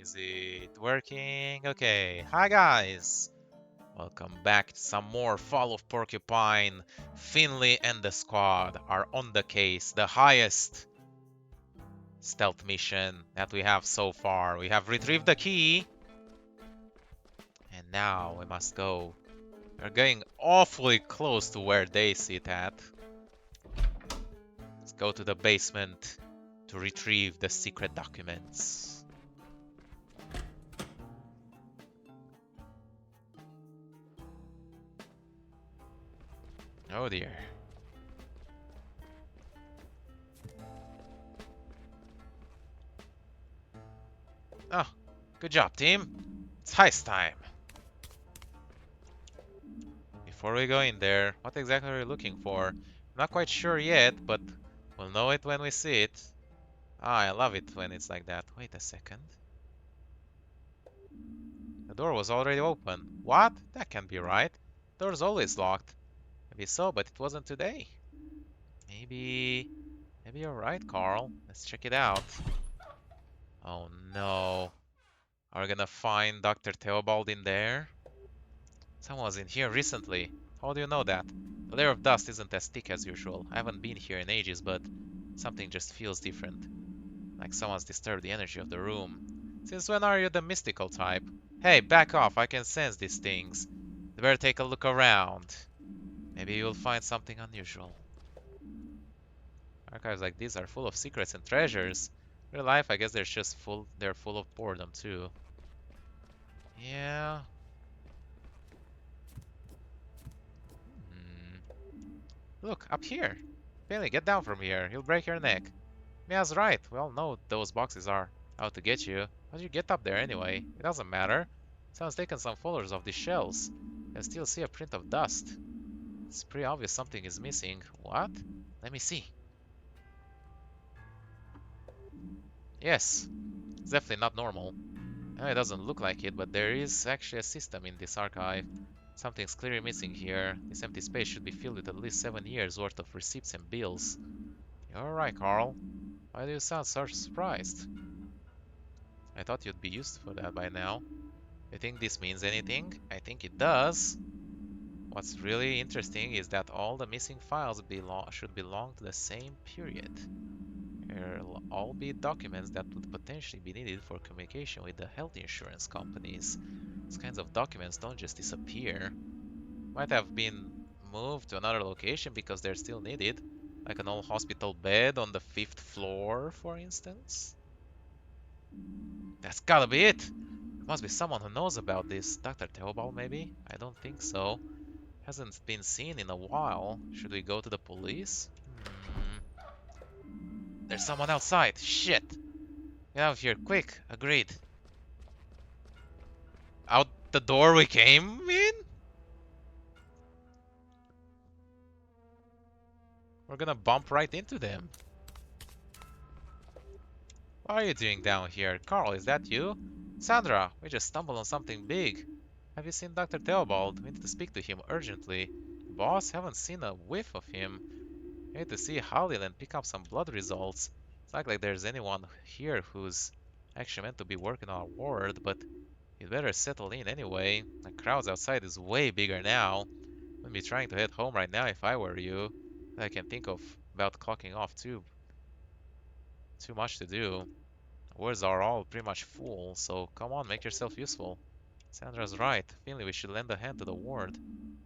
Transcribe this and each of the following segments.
Is it working? Okay. Hi guys! Welcome back to some more Fall of Porcupine. Finley and the squad are on the case. The highest stealth mission that we have so far. We have retrieved the key. And now we must go. We're getting awfully close to where they sit at. Let's go to the basement to retrieve the secret documents. Oh dear. Oh, good job, team. It's heist time. Before we go in there, what exactly are we looking for? I'm not quite sure yet, but we'll know it when we see it. Ah, I love it when it's like that. Wait a second. The door was already open. What? That can't be right. Door's always locked. Maybe so, but it wasn't today. Maybe you're right, Carl. Let's check it out. Oh no. Are we gonna find Dr. Theobald in there? Someone was in here recently. How do you know that? The layer of dust isn't as thick as usual. I haven't been here in ages, but something just feels different. Like someone's disturbed the energy of the room. Since when are you the mystical type? Hey, back off, I can sense these things. You better take a look around. Maybe you'll find something unusual. Archives like these are full of secrets and treasures. In real life, I guess they're full of boredom too. Yeah. Look, up here. Finley, get down from here. You'll break your neck. Mia's right. We all know those boxes are out to get you. How'd you get up there anyway? It doesn't matter. Someone's taken some folders off these shelves. I still see a print of dust. It's pretty obvious something is missing. What? Let me see. Yes. It's definitely not normal. I know it doesn't look like it, but there is actually a system in this archive. Something's clearly missing here. This empty space should be filled with at least 7 years worth of receipts and bills. You're right, Carl. Why do you sound so surprised? I thought you'd be used for that by now. You think this means anything? I think it does. What's really interesting is that all the missing files should belong to the same period. There'll all be documents that would potentially be needed for communication with the health insurance companies. These kinds of documents don't just disappear. Might have been moved to another location because they're still needed, like an old hospital bed on the 5th floor, for instance. That's gotta be it! There must be someone who knows about this. Dr. Theobald, maybe? I don't think so. Hasn't been seen in a while. Should we go to the police? There's someone outside. Shit! Get out of here, quick! Agreed. Out the door we came in? We're gonna bump right into them. What are you doing down here? Carl, is that you? Sandra, we just stumbled on something big. Have you seen Dr. Theobald? We need to speak to him urgently. Boss, haven't seen a whiff of him. We need to see Halil and pick up some blood results. It's not like there's anyone here who's actually meant to be working on our ward, but you'd better settle in anyway. The crowds outside is way bigger now. I'd be trying to head home right now if I were you. I can think of about clocking off too. Too much to do. Wards are all pretty much full, so come on, make yourself useful. Sandra's right. Finley, we should lend a hand to the ward.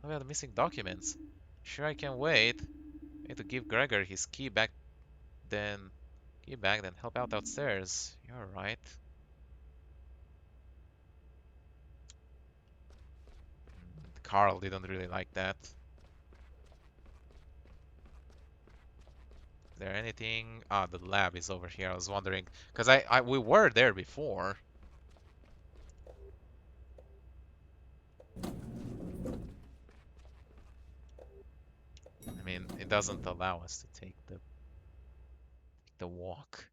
What about the missing documents? Sure, I can wait. I need to give Gregor his key back, then help out downstairs. You're right. Carl didn't really like that. Is there anything? Ah, the lab is over here. I was wondering, because we were there before. I mean, it doesn't allow us to take the walk.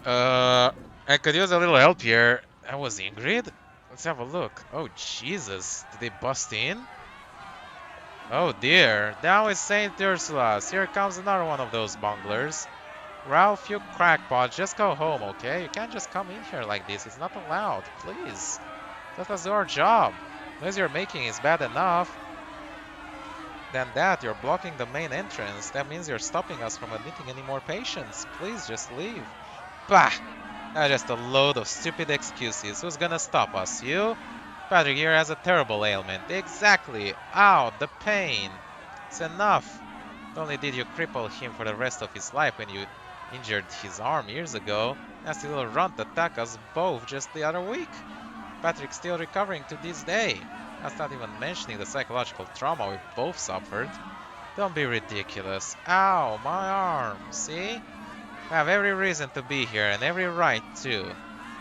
I could use a little help here. That was Ingrid? Let's have a look. Oh, Jesus. Did they bust in? Oh, dear. Now it's St. Ursula's. Here comes another one of those bunglers. Ralph, you crackpot, just go home, okay? You can't just come in here like this. It's not allowed. Please. Let us do our job. The noise you're making is bad enough. Than that, you're blocking the main entrance. That means you're stopping us from admitting any more patients. Please just leave. Bah! Just a load of stupid excuses. Who's gonna stop us? You? Patrick here has a terrible ailment. Exactly. Ow, the pain. It's enough. Not only did you cripple him for the rest of his life when you injured his arm years ago, nasty little runt attacked us both just the other week. Patrick's still recovering to this day. That's not even mentioning the psychological trauma we both suffered. Don't be ridiculous. Ow, my arm. See? I have every reason to be here and every right too.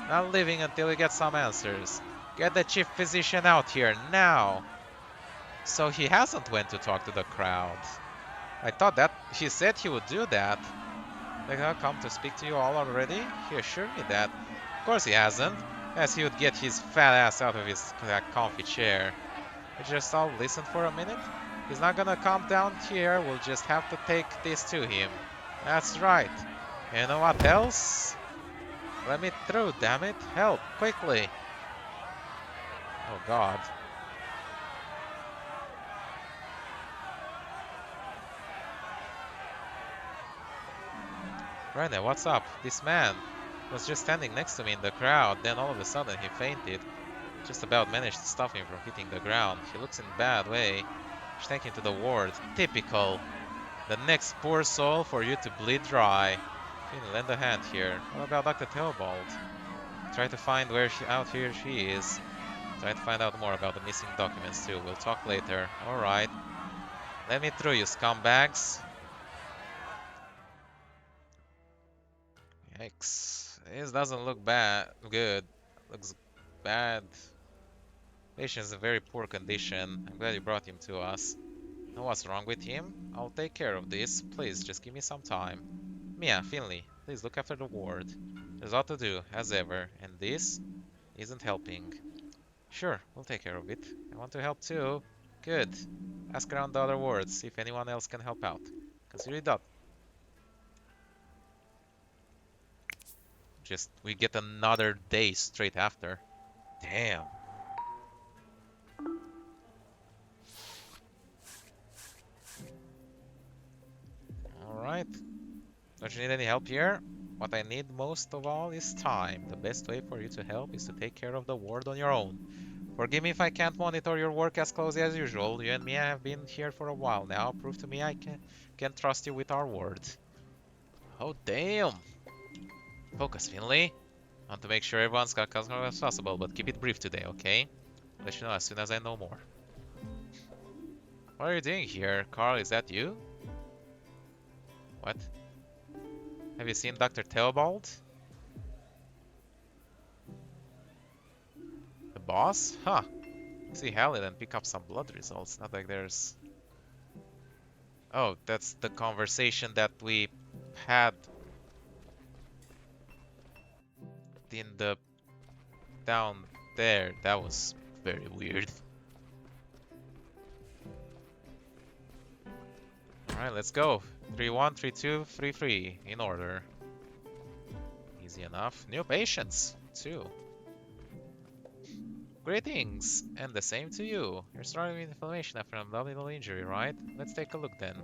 Not leaving until we get some answers. Get the chief physician out here now. So he hasn't went to talk to the crowd. I thought that he said he would do that. Like, how come to speak to you all already? He assured me that. Of course he hasn't. As he would get his fat ass out of his comfy chair. We just all listen for a minute. He's not gonna come down here. We'll just have to take this to him. That's right. You know what else? Let me through, damn it. Help, quickly. Oh god. Rene, what's up? This man was just standing next to me in the crowd, then all of a sudden he fainted. Just about managed to stop him from hitting the ground. He looks in a bad way. Should take him to the ward. Typical. The next poor soul for you to bleed dry. Finley, lend a hand here. What about Dr. Theobald? Try to find where out here she is. Try to find out more about the missing documents too. We'll talk later. Alright. Let me through, you scumbags. Yikes. This doesn't look good. Looks bad. Patient's in very poor condition. I'm glad you brought him to us. Know what's wrong with him? I'll take care of this. Please, just give me some time. Mia, Finley, please look after the ward. There's a lot to do, as ever, and this isn't helping. Sure, we'll take care of it. I want to help too. Good. Ask around the other wards, see if anyone else can help out. Consider it done. We get another day straight after. Damn. Alright. Don't you need any help here? What I need most of all is time. The best way for you to help is to take care of the ward on your own. Forgive me if I can't monitor your work as closely as usual. You and me have been here for a while now. Prove to me I can trust you with our ward. Oh, damn. Focus, Finley. I want to make sure everyone's got as much as possible, but keep it brief today, okay? Let you know as soon as I know more. What are you doing here? Carl, is that you? What? Have you seen Dr. Theobald? The boss? Huh. See Hallie and pick up some blood results. Not like there's... Oh, that's the conversation that we had in the... down there. That was very weird. Alright, let's go. 3-1, 3-2, 3-3 in order. Easy enough. New patients, too. Greetings, and the same to you. You're struggling with inflammation after an abdominal injury, right? Let's take a look then.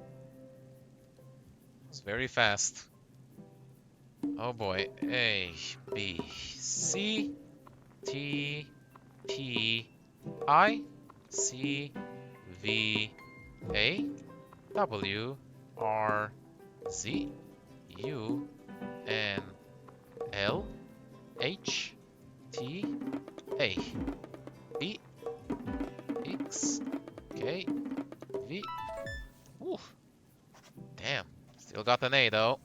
It's very fast. Oh boy. A, B, C, T, P, I, C, V, A, W, R, Z, U, N, L, H, T, A, B, X, K, V. Ooh. Damn. Still got an A though.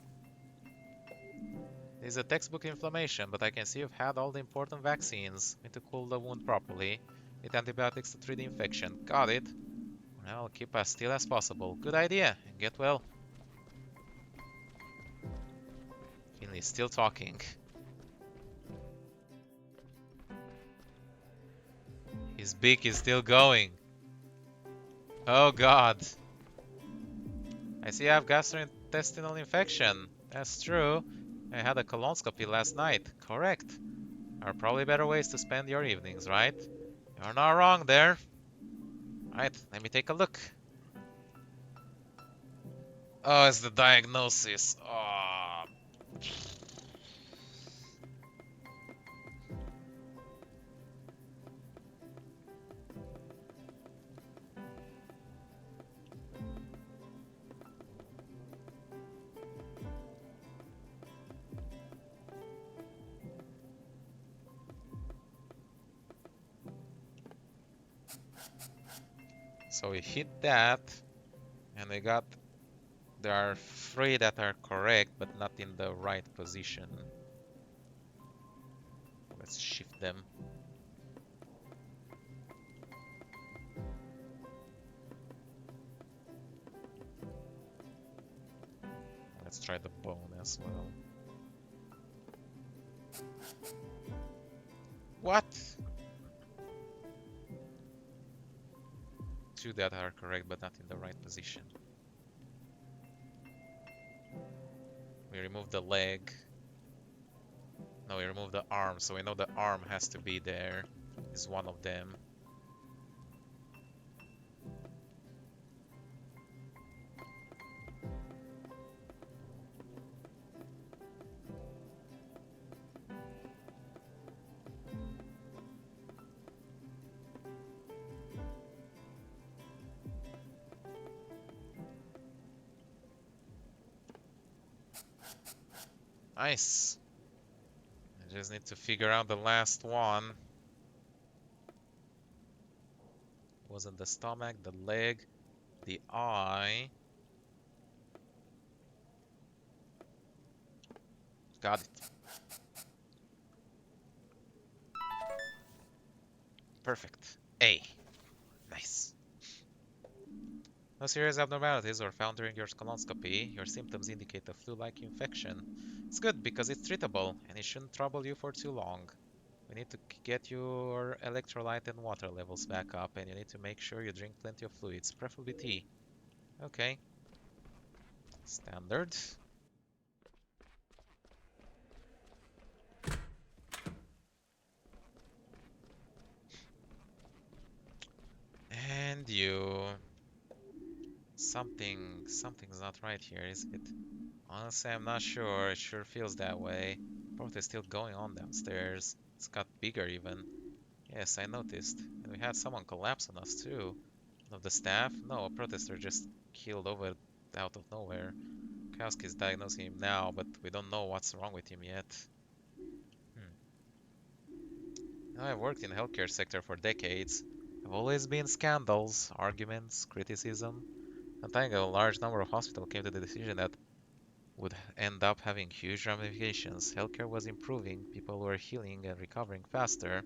This is a textbook inflammation, but I can see you've had all the important vaccines. Need to cool the wound properly. Need antibiotics to treat the infection. Got it. Well, keep as still as possible. Good idea. And get well. Finley's still talking. His beak is still going. Oh god. I see I have gastrointestinal infection. That's true. I had a colonoscopy last night. Correct. There are probably better ways to spend your evenings, right? You're not wrong there. Alright, let me take a look. Oh, it's the diagnosis. Oh. So we hit that, and we got... There are 3 that are correct, but not in the right position. Let's shift them. Let's try the bone as well. What? 2 that are correct, but not in the right position. We remove the leg. No, we remove the arm, so we know the arm has to be there. Is one of them. Nice. I just need to figure out the last one. Wasn't the stomach, the leg, the eye. Got it. Perfect. A. Nice. No serious abnormalities were found during your colonoscopy. Your symptoms indicate a flu-like infection. It's good because it's treatable and it shouldn't trouble you for too long. We need to get your electrolyte and water levels back up, and you need to make sure you drink plenty of fluids, preferably tea. Okay. Standard. And you... Something's not right here, is it? Honestly, I'm not sure. It sure feels that way. Both is still going on downstairs. It's got bigger even. Yes, I noticed. And we had someone collapse on us too. One of the staff? No, a protester just keeled over out of nowhere. Kowski's diagnosing him now, but we don't know what's wrong with him yet. I've worked in the healthcare sector for decades. There have always been scandals, arguments, criticism. Sometimes a large number of hospitals came to the decision that would end up having huge ramifications. Healthcare was improving, people were healing and recovering faster.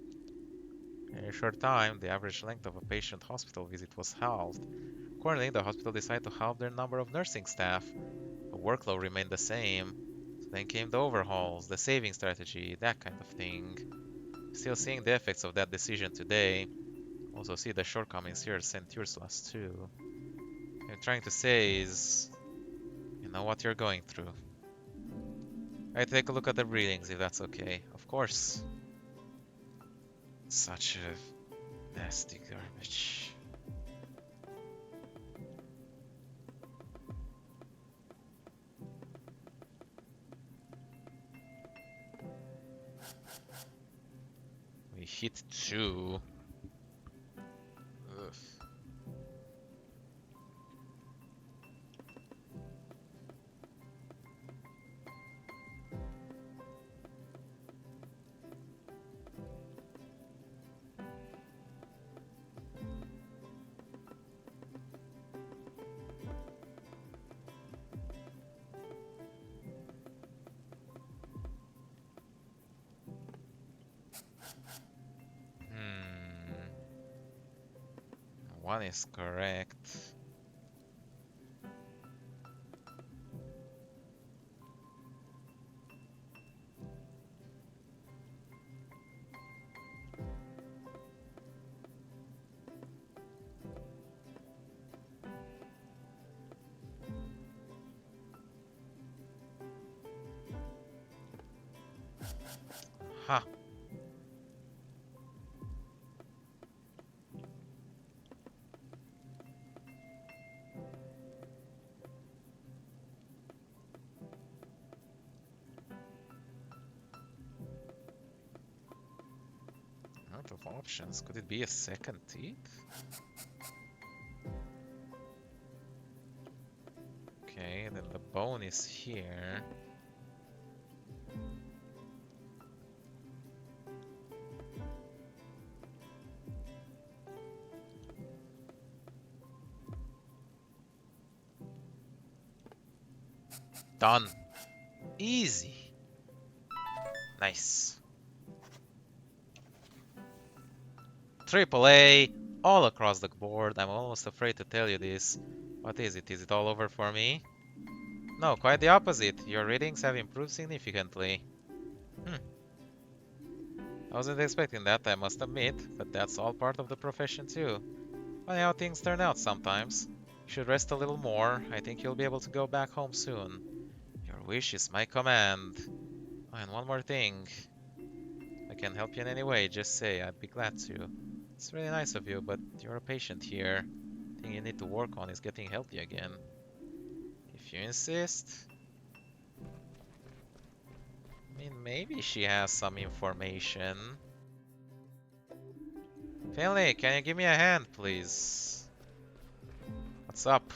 In a short time, the average length of a patient hospital visit was halved. Accordingly, the hospital decided to halve their number of nursing staff. The workload remained the same. So then came the overhauls, the saving strategy, that kind of thing. Still seeing the effects of that decision today. Also see the shortcomings here at St. Ursula's too. What I'm trying to say is, you know what you're going through. I take a look at the readings if that's okay. Of course. Such a nasty garbage. We hit 2. Ugh. One is correct. Huh. Out of options. Could it be a second teeth? Okay, then the bone is here. Done. Easy. Nice. Triple A all across the board. I'm almost afraid to tell you this. What is it? Is it all over for me? No, quite the opposite. Your readings have improved significantly. I wasn't expecting that, I must admit, but that's all part of the profession too. Funny how things turn out sometimes. You should rest a little more. I think you'll be able to go back home soon. Your wish is my command. Oh, and one more thing. If I can help you in any way, just say. I'd be glad to. It's really nice of you, but you're a patient here. The thing you need to work on is getting healthy again. If you insist. I mean, maybe she has some information. Finley, can you give me a hand, please? What's up?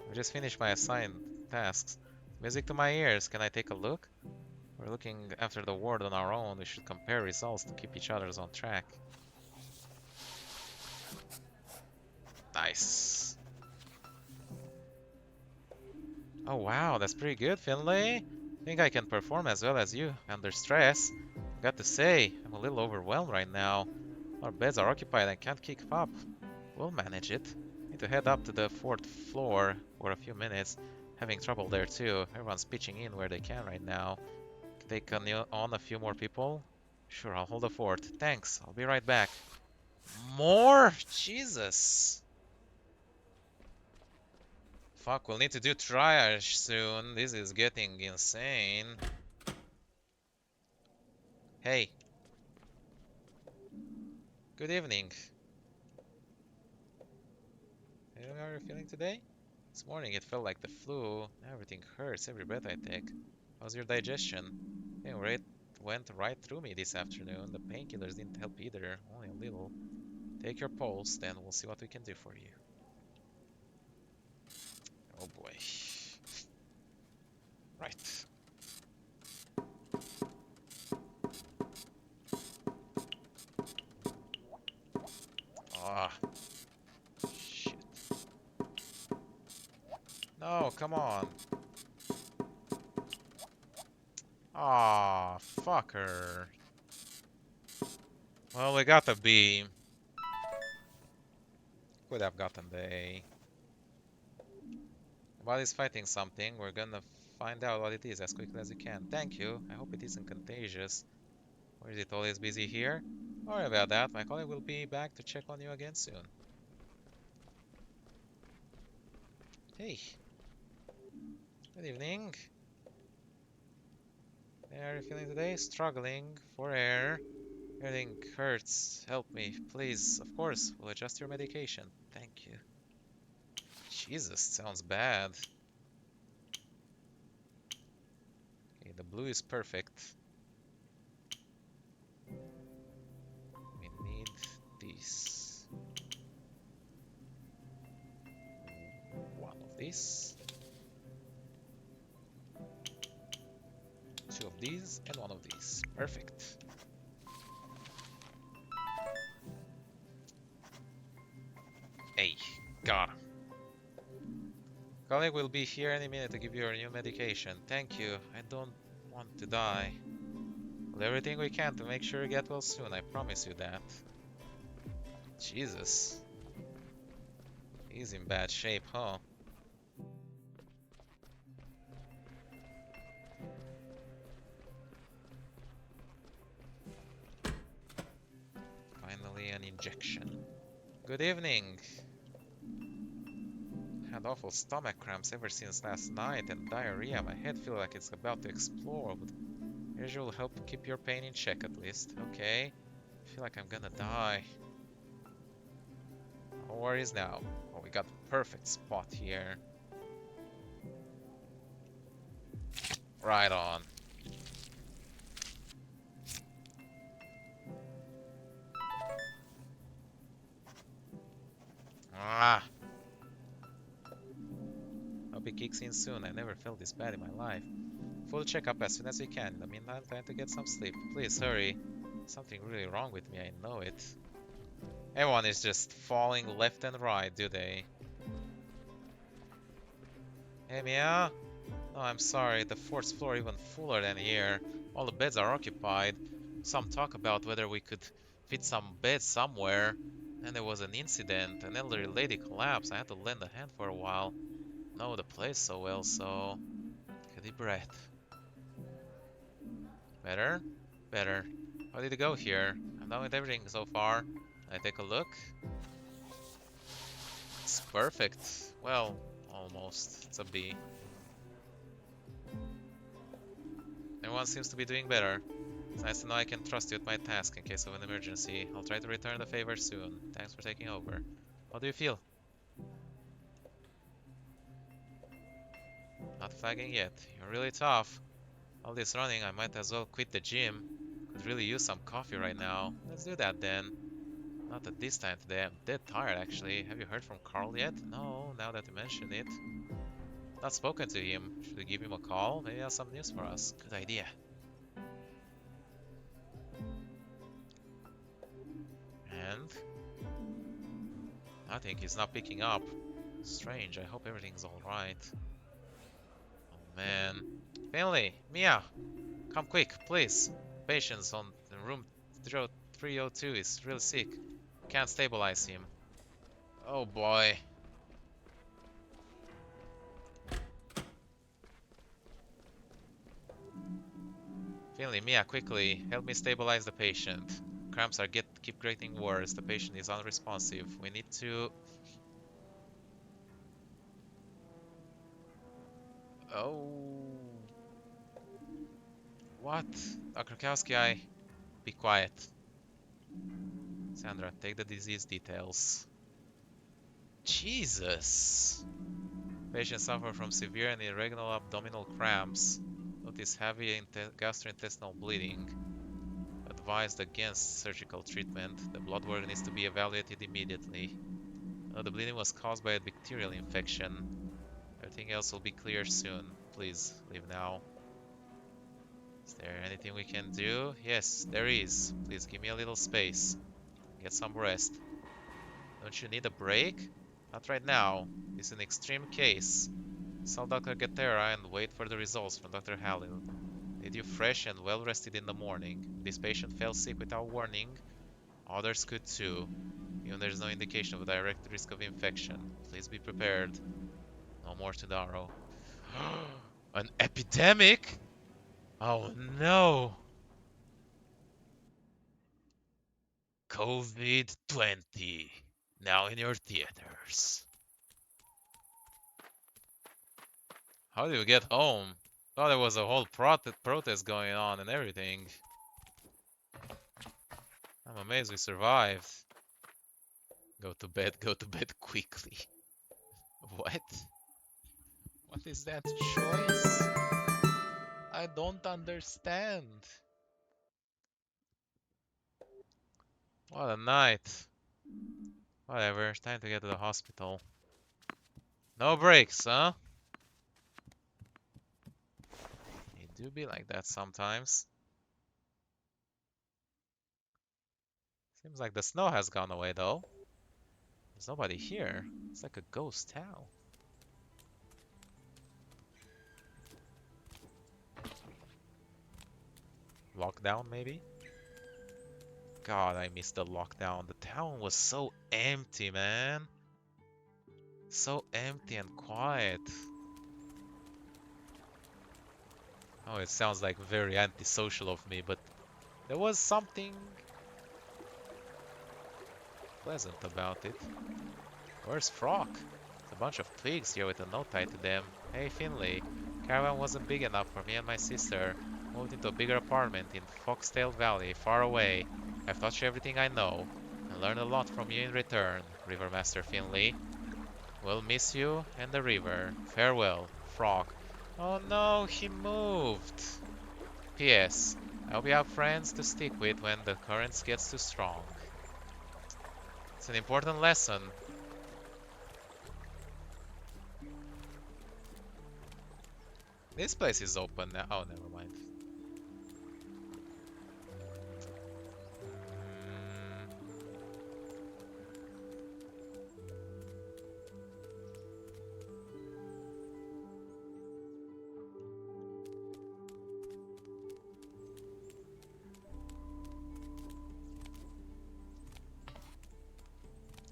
I just finished my assigned tasks. Music to my ears, can I take a look? We're looking after the ward on our own. We should compare results to keep each other's on track. Nice. Oh wow, that's pretty good, Finley. Think I can perform as well as you under stress. Got to say, I'm a little overwhelmed right now. Our beds are occupied and can't keep up. We'll manage it. Need to head up to the 4th floor for a few minutes. Having trouble there too. Everyone's pitching in where they can right now. Take on a few more people? Sure, I'll hold the fort. Thanks, I'll be right back. More? Jesus. Fuck, we'll need to do triage soon. This is getting insane. Hey. Good evening. How are you feeling today? This morning it felt like the flu. Everything hurts, every breath I take. How's your digestion? It went right through me this afternoon. The painkillers didn't help either, only a little. Take your pulse, then we'll see what we can do for you. Oh boy. Right. Ah. Shit. No, come on. Ah, fucker. Well, we got the B. Could have gotten the A. The body's fighting something. We're gonna find out what it is as quickly as we can. Thank you. I hope it isn't contagious. Or is it always busy here? Sorry about that. My colleague will be back to check on you again soon. Hey. Good evening. How are you feeling today? Struggling for air. Everything hurts. Help me, please. Of course, we'll adjust your medication. Thank you. Jesus, sounds bad. Okay, the blue is perfect. We need these. One of these. Two of these and one of these. Perfect. Hey, got him. Colleague will be here any minute to give you your new medication. Thank you. I don't want to die. We'll do everything we can to make sure you get well soon. I promise you that. Jesus. He's in bad shape, huh? Finally, an injection. Good evening. Had awful stomach cramps ever since last night and diarrhea. My head feels like it's about to explode. Usual help keep your pain in check at least. Okay. I feel like I'm gonna die. No worries now. Oh, we got the perfect spot here. Right on. Ah! Hope it kicks in soon. I never felt this bad in my life. Full checkup as soon as we can. In the meantime, trying to get some sleep. Please hurry. Something really wrong with me, I know it. Everyone is just falling left and right, do they? Hey, Mia? No, I'm sorry. The fourth floor even fuller than here. All the beds are occupied. Some talk about whether we could fit some beds somewhere. And there was an incident. An elderly lady collapsed. I had to lend a hand for a while. Know the place so well, so... Take a deep breath. Better? Better. How did it go here? I'm done with everything so far. I take a look. It's perfect. Well, almost. It's a B. Everyone seems to be doing better. It's nice to know I can trust you with my task in case of an emergency. I'll try to return the favor soon. Thanks for taking over. How do you feel? Not flagging yet. You're really tough. All this running, I might as well quit the gym. Could really use some coffee right now. Let's do that then. Not at this time today. I'm dead tired actually. Have you heard from Carl yet? No, now that you mention it. Not spoken to him. Should we give him a call? Maybe he has some news for us. Good idea. And? I think he's not picking up. Strange. I hope everything's alright. Oh man. Finley! Mia! Come quick, please. Patient's on room 302 is really sick. Can't stabilize him. Oh boy. Finley, Mia, quickly. Help me stabilize the patient. Cramps keep getting worse. The patient is unresponsive. We need to... Oh... What? Dr. Kowski, be quiet. Sandra, take the disease details. Jesus! Patient suffer from severe and irregular abdominal cramps. Notice heavy gastrointestinal bleeding. Advised against surgical treatment. The blood work needs to be evaluated immediately. The bleeding was caused by a bacterial infection. Everything else will be clear soon. Please, leave now. Is there anything we can do? Yes, there is. Please give me a little space. Get some rest. Don't you need a break? Not right now. This is an extreme case. Tell Dr. Gatera and wait for the results from Dr. Halil. Need you fresh and well rested in the morning. This patient fell sick without warning. Others could too. Even there's no indication of a direct risk of infection. Please be prepared. No more tomorrow. An epidemic? Oh no! COVID-20. Now in your theaters. How do you get home? Thought there was a whole protest going on and everything. I'm amazed we survived. Go to bed quickly. What? What is that choice? I don't understand. What a night. Whatever, time to get to the hospital. No breaks, huh? It do be like that sometimes. Seems like the snow has gone away though. There's nobody here. It's like a ghost town. Lockdown maybe? God, I missed the lockdown. The town was so empty, man. So empty and quiet. Oh, it sounds like very antisocial of me, but there was something pleasant about it. Where's Frog? It's a bunch of twigs here with a note tied to them. Hey Finley, caravan wasn't big enough for me and my sister. Moved into a bigger apartment in Foxtail Valley, far away. I've taught you everything I know, and learned a lot from you in return, Rivermaster Finley. We'll miss you and the river. Farewell, Frog. Oh no, he moved! P.S. I hope you have friends to stick with when the currents gets too strong. It's an important lesson. This place is open now. Oh, never mind.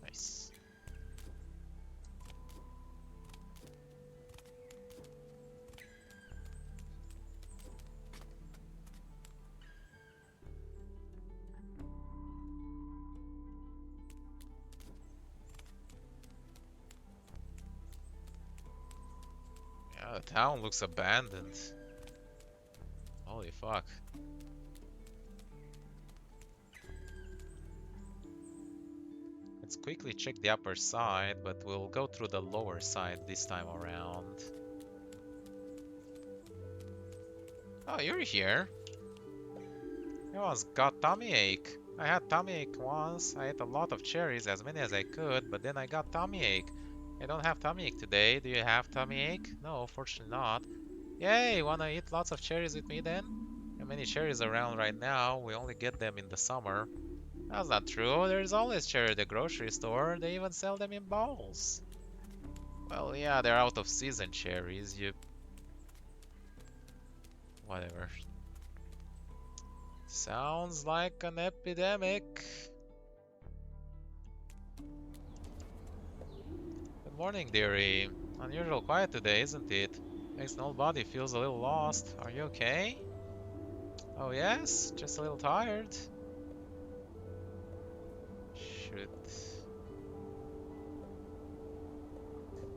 Nice. Yeah, the town looks abandoned. Holy fuck. Let's quickly check the upper side, but we'll go through the lower side this time around. Oh, you're here. Everyone's got tummy ache. I had tummy ache once. I ate a lot of cherries, as many as I could, but then I got tummy ache. I don't have tummy ache today. Do you have tummy ache? No, fortunately not. Yay, wanna eat lots of cherries with me then? There are many cherries around right now. We only get them in the summer. That's not true. There's always cherry at the grocery store. They even sell them in bowls. Well, yeah, they're out of season cherries. Whatever. Sounds like an epidemic. Good morning, dearie. Unusual quiet today, isn't it? Makes an old body feels a little lost. Are you okay? Oh yes, just a little tired. Should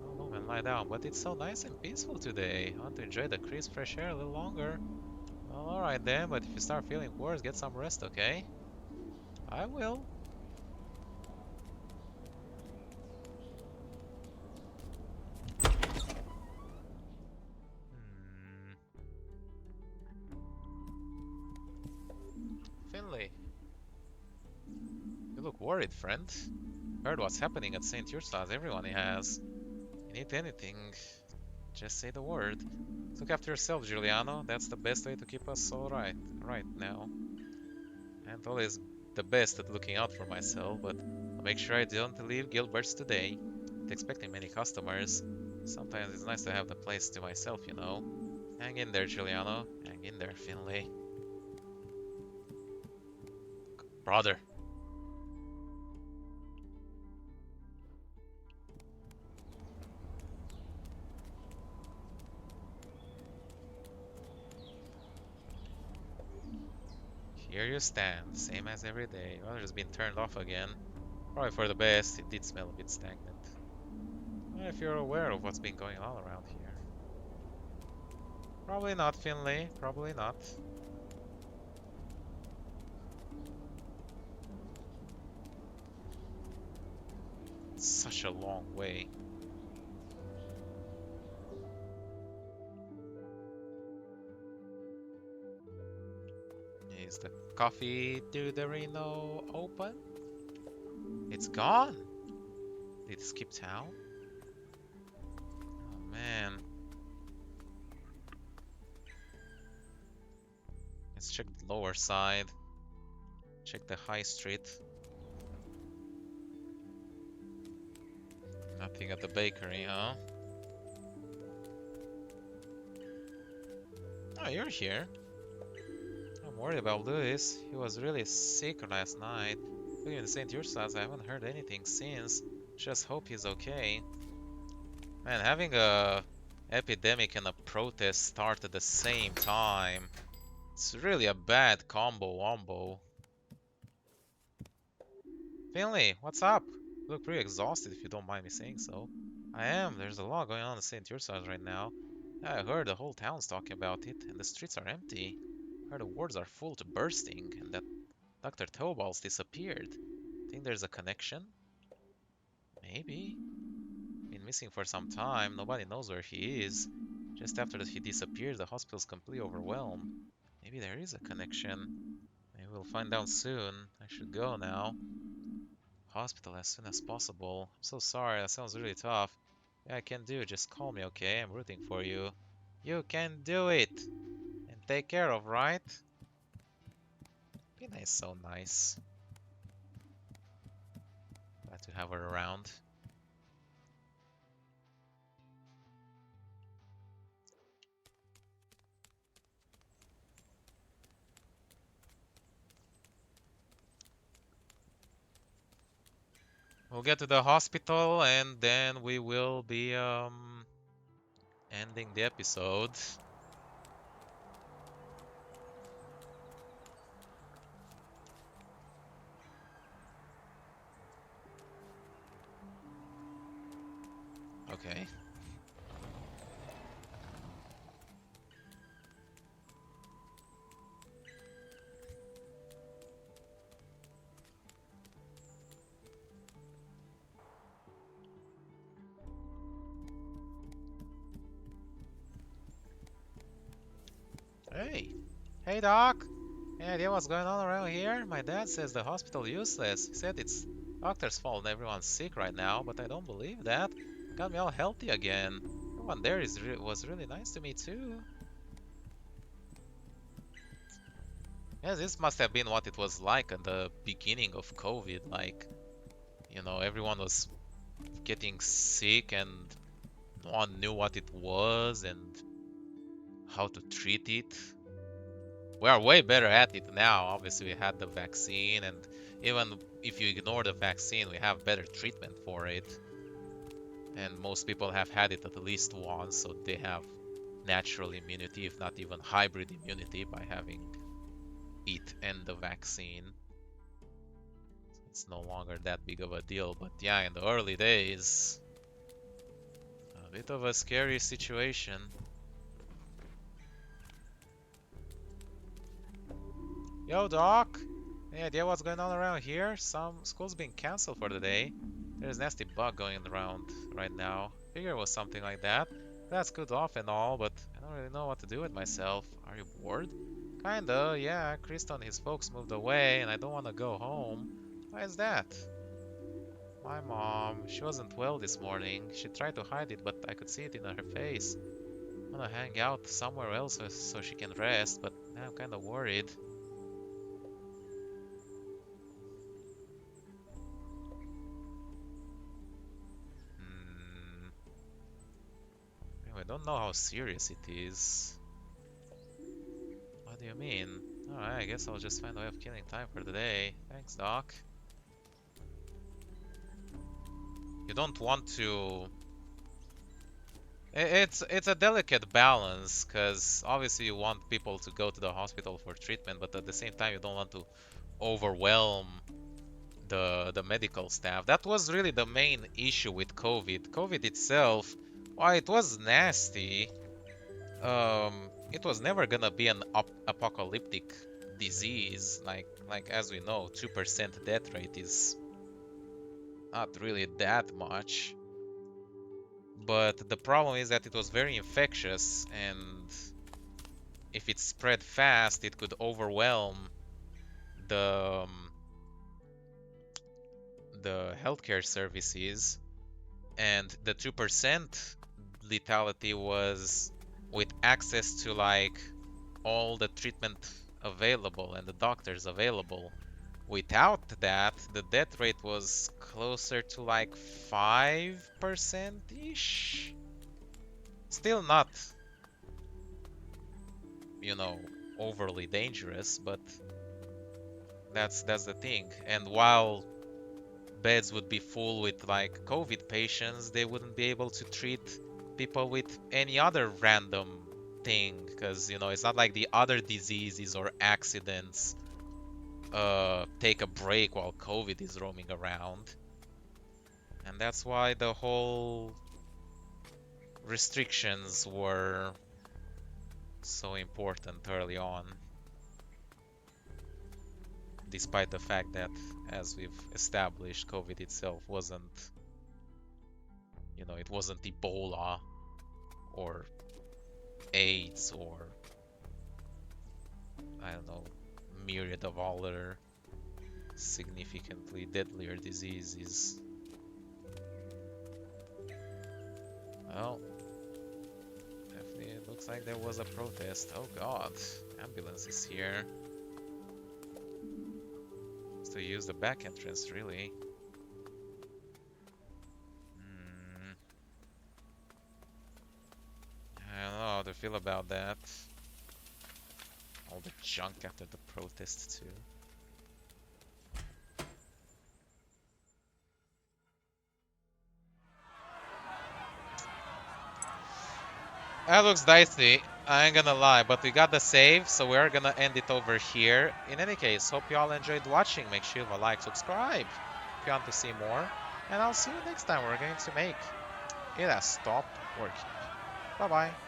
go home and lie down, but it's so nice and peaceful today. I want to enjoy the crisp fresh air a little longer. Well, alright then, but if you start feeling worse, get some rest, okay? I will. Finley, you look worried, friend. Heard what's happening at St. Ursula's, everyone has. You need anything, just say the word. Look after yourself, Giuliano. That's the best way to keep us all right now. And always the best at looking out for myself, but I'll make sure I don't leave Gilbert's today. Not expecting many customers. Sometimes it's nice to have the place to myself, you know. Hang in there, Giuliano. Hang in there, Finley. Brother. Here you stand, same as every day. Water's been turned off again. Probably for the best, it did smell a bit stagnant. If you're aware of what's been going on around here. Probably not, Finley. Probably not. It's such a long way. Is the coffee Duderino open? It's gone! Did it skip town? Oh man. Let's check the lower side. Check the high street. Nothing at the bakery, huh? Oh, you're here. I'm worried about Louis. He was really sick last night. Looking in St. Ursula's, I haven't heard anything since. Just hope he's okay. Man, having a epidemic and a protest start at the same time. It's really a bad combo-wombo. Finley, what's up? You look pretty exhausted if you don't mind me saying so. I am. There's a lot going on in St. Ursula's right now. I heard the whole town's talking about it, and the streets are empty. I heard the wards are full to bursting, and that Dr. Theobald's disappeared. Think there's a connection? Maybe. Been missing for some time. Nobody knows where he is. Just after that he disappeared, the hospital's completely overwhelmed. Maybe there is a connection. Maybe we'll find out soon. I should go now. Hospital as soon as possible. I'm so sorry, that sounds really tough. Yeah, I can do. Just call me, okay? I'm rooting for you. You can do it! And take care of, right? Pina is so nice. Glad to have her around. We'll get to the hospital and then we will be ending the episode. Okay. Hey. Hey, Doc. Any idea what's going on around here? My dad says the hospital useless. He said it's doctor's fault and everyone's sick right now, but I don't believe that. Got me all healthy again. Everyone there was really nice to me too. Yes, this must have been what it was like at the beginning of COVID. Like, you know, everyone was getting sick and no one knew what it was and how to treat it. We are way better at it now. Obviously, we had the vaccine, and even if you ignore the vaccine, we have better treatment for it. And most people have had it at least once, so they have natural immunity, if not even hybrid immunity, by having it and the vaccine. It's no longer that big of a deal, but yeah, in the early days, a bit of a scary situation. Yo, Doc! Any idea what's going on around here? Some school's being cancelled for the day. There's a nasty bug going around right now. Figure it was something like that. That's good off and all, but I don't really know what to do with myself. Are you bored? Kinda, yeah. Krista and his folks moved away, and I don't want to go home. Why is that? My mom, she wasn't well this morning. She tried to hide it, but I could see it in her face. I want to hang out somewhere else so she can rest, but now I'm kind of worried. I don't know how serious it is. What do you mean? Alright, I guess I'll just find a way of killing time for the day. Thanks, Doc. You don't want to... It's a delicate balance, because obviously you want people to go to the hospital for treatment, but at the same time you don't want to overwhelm the medical staff. That was really the main issue with COVID. COVID itself, while it was nasty, it was never gonna be an apocalyptic disease. Like as we know, 2% death rate is not really that much. But the problem is that it was very infectious, and if it spread fast, it could overwhelm the the healthcare services. And the 2% lethality was with access to like all the treatment available and the doctors available. Without that, the death rate was closer to like 5%-ish. Still not, you know, overly dangerous, but that's the thing. And while beds would be full with like COVID patients, they wouldn't be able to treat people with any other random thing, because you know it's not like the other diseases or accidents take a break while COVID is roaming around. And that's why the whole restrictions were so important early on, despite the fact that, as we've established, COVID itself wasn't, you know, it wasn't Ebola or AIDS or, I don't know, myriad of other significantly deadlier diseases. Well, definitely it looks like there was a protest. Oh god, ambulance is here. Just to use the back entrance, really. I don't know how to feel about that. All the junk after the protest too. That looks dicey, I ain't gonna lie, but we got the save, so we're gonna end it over here. In any case, hope you all enjoyed watching. Make sure you leave a like, subscribe if you want to see more. And I'll see you next time. We're going to make it has stopped working. Bye bye.